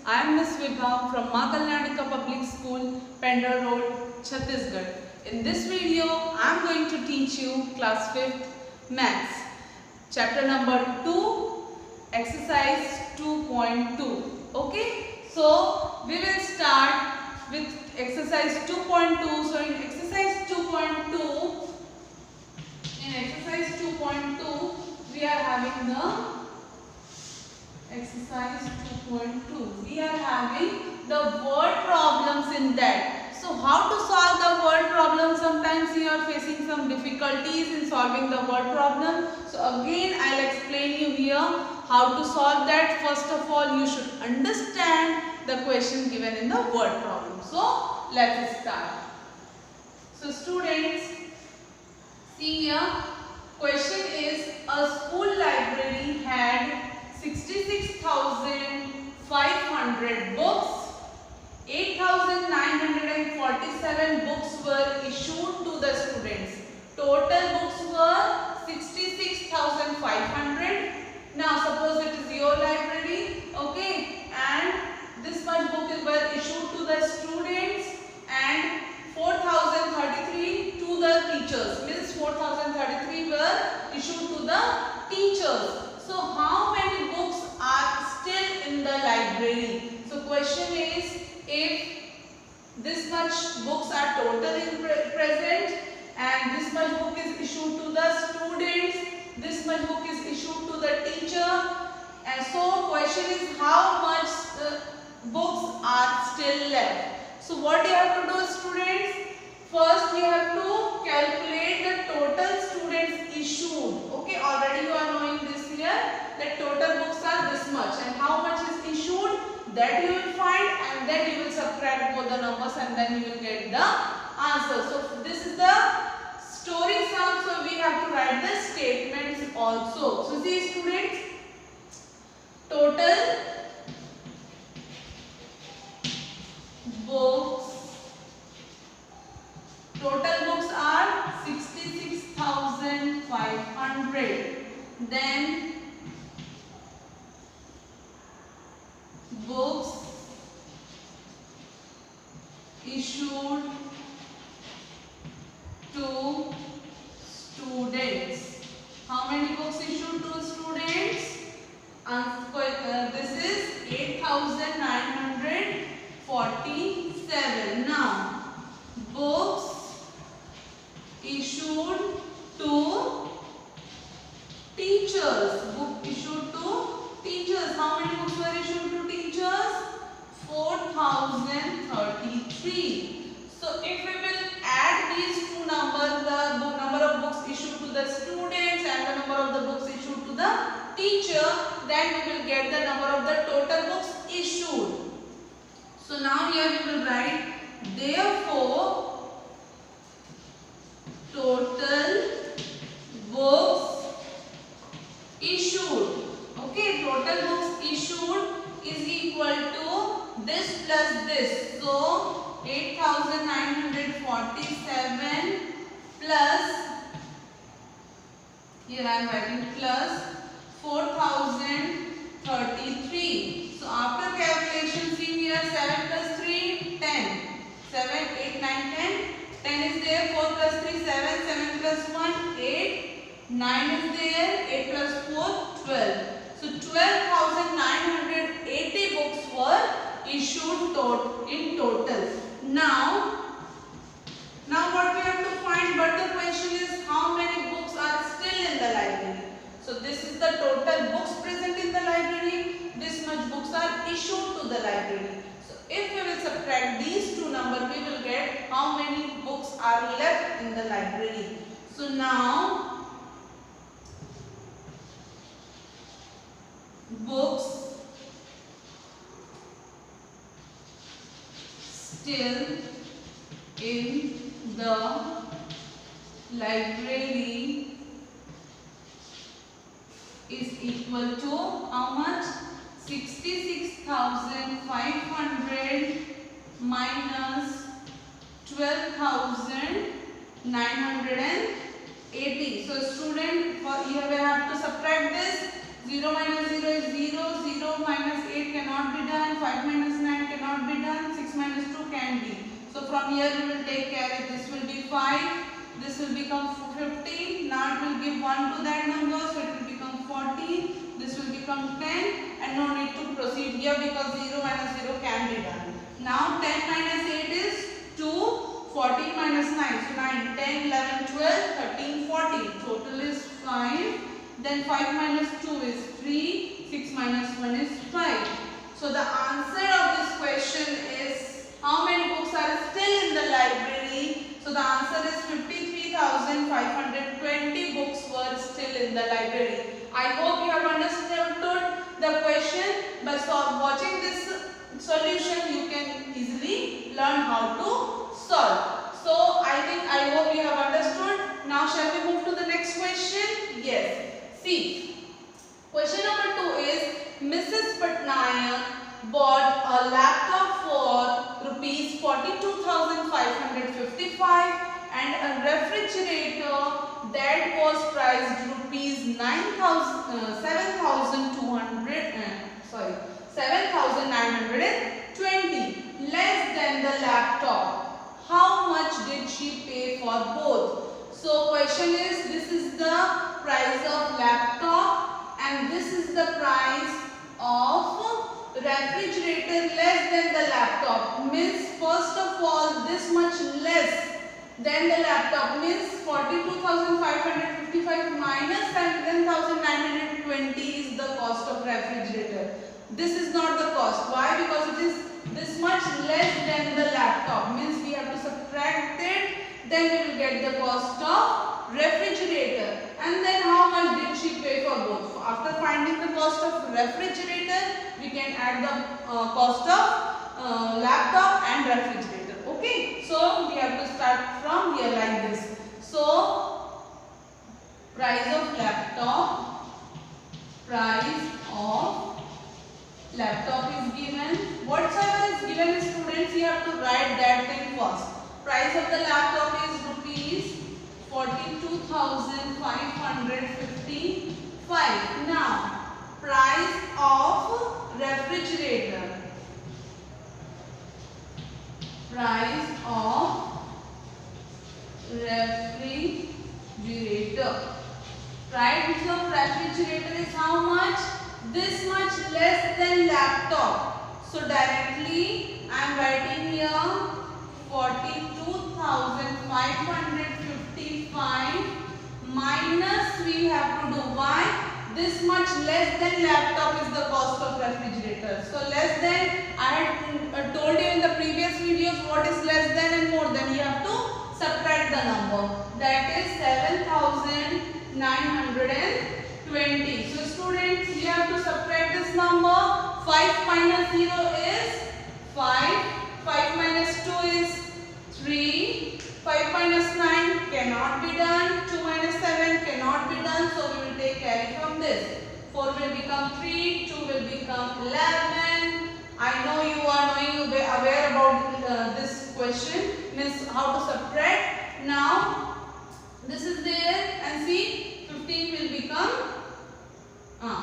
I am Ms. Vibha from Ma Kalyanika Public School, Pendra Road, Chhattisgarh. In this video, I am going to teach you class 5th Maths, chapter number 2, exercise 2.2. Okay, so we will start with exercise 2.2. So in exercise 2.2, we are having the exercise 2.2. We are having the word problems in that. So how to solve the word problem? Sometimes you are facing some difficulties in solving the word problem. So again I will explain you here how to solve that. First of all, you should understand the question given in the word problem. So let's start. So students, see here, question is a school library had 66,500 books. 8,947 books were issued to the students. Total books were 66,500. Now suppose it is your library, okay, and this much book were issued to the students and 4,033 to the teachers. Means 4,033 were issued to the teachers. So how many books are still in the library? So question is, if this much books are totally present and this much book is issued to the students, this much book is issued to the teacher, and so question is how much books are still left. So what you have to do, students? First you have to calculate the total students issued. Okay, already you are knowing this here, that total books are this much and how much is issued, that you will find, and then you will subtract both the numbers and then you will get the answer. So this is the story sum, so we have to write the statements also. So see students, total books are 66,500. Then books issued to students. How many books issued to students? This is 8,947. Now books issued to teachers. Book issued to teachers. How many books were issued to teachers? 4,033. So if we will add these two numbers, the number of books issued to the students and the number of the books issued to the teacher, then we will get the number of the total books issued. So now here we will write, therefore total books issued. Okay, total books issued is equal to this plus this. So 8,947 plus, here I am writing plus 4,033. So after calculation, see here, 7 plus 3, 10. 7, 8, 9, 10. 10 is there, 4 plus 3, 7, 7 plus 1, 8. 9 is there, 8 plus 4, 12. So 12,980 books were issued in total. Now what we have to find, but the question is how many books are still in the library. So this is the total books present in the library. This much books are issued to the library. So if we will subtract these two numbers, we will get how many books are left in the library. So now books still in the library is equal to how much? 66,500 minus 12,980. So student, for here we have to subtract this. 0 minus 0 is 0, 0 minus 8 cannot be done, 5 minus 9 cannot be done. 6 minus 2 can be. So from here we will take carry. This will be 5. This will become 15. Now it will give 1 to that number. So it will become 14. This will become 10. And no need to proceed here because 0 minus 0 can be done. Now 10 minus 8 is 2. 14 minus 9. So 9, 10, 11, 12, 13, 14. Total is 5. Then 5 minus 2 is 3. 6 minus 1 is 5. So the answer of this question is how many books are still in the library? So the answer is 53,520 books were still in the library. I hope you have understood the question. By watching this solution, you can easily learn how to solve. So I hope you have understood. Now shall we move to the next question? Yes. See. Question number 2 is Mrs. Patnaik bought a laptop for rupees 42,555 and a refrigerator that was priced rupees 7,920 less than the laptop. How much did she pay for both? So question is, this is the price of laptop and this is the price of refrigerator less than the laptop. Means first of all this much less than the laptop means 42,555 minus 7,920 is the cost of refrigerator. This is not the cost. Why? Because it is this much less than the laptop. Means we have to subtract it. Then we will get the cost of refrigerator. And then how much did she pay for both? After finding the cost of refrigerator, we can add the cost of laptop and refrigerator. Okay. So we have to start from here like this. So price of laptop is given. Whatsoever is given, students, you have to write that thing first. Price of the laptop is rupees 42,555. Now, price of refrigerator. Price of refrigerator. Price of refrigerator is how much? This much less than laptop. So directly I am writing here 42,555 minus we have to do why? This much less than laptop is the cost of refrigerator. So less than, I had told you in the previous videos what is less than and more than. You have to subtract the number. That is 7,920. So students, you have to subtract this number. 5 minus 0 is 5. 5 minus 2 is 3. 5 minus 9 cannot be done. 2 minus 7 cannot be done. So we will take carry from this. 4 will become 3. 2 will become 11. I know you are aware about this question. Means how to subtract. Now this is there and see 15 will become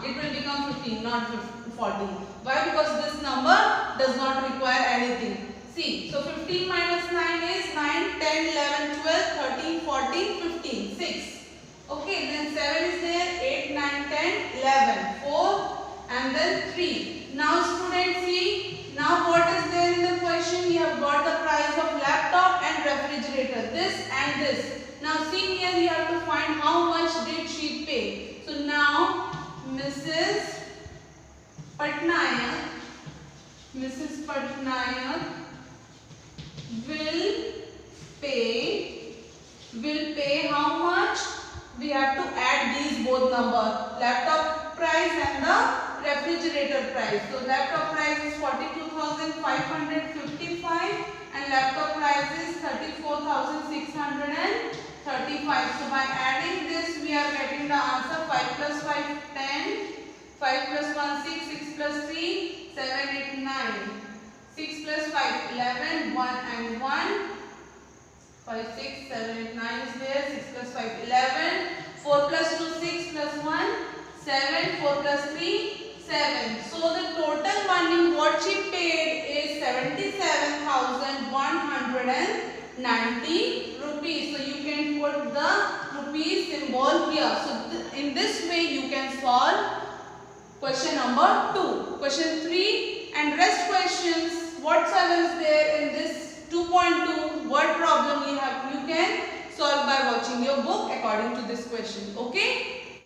it will become 15, not 14. Why? Because this number does not require anything. See, so 15 minus 9 is 9, 10, 11, 12, 13, 14, 15, 6. Okay, then 7 is there, 8, 9, 10, 11, 4 and then 3. Now students see, now what is there in the question? We have got the price of laptop and refrigerator, this and this. Now see here, you have to find how much did she pay. So now Mrs. Patnaik will pay how much? We have to add these both numbers, laptop price and the refrigerator price. So laptop price is 42,555 and laptop price is 34,635. So by adding this we are getting the answer 5 plus 5 10, 5 plus 1 6, 6 plus 3 7, 8, 9, 6 plus 5 11, 1 and 1, 5, 6, 7, 8, 9 is there, 6 plus 5 11, 4 plus 2 6 plus 1 7, 4 plus 3 7. So the total money what she paid 90 rupees. So you can put the rupees symbol here. So in this way you can solve question number 2. Question 3 and rest questions whatsoever is there in this 2.2 word problem you can solve by watching your book according to this question. Okay.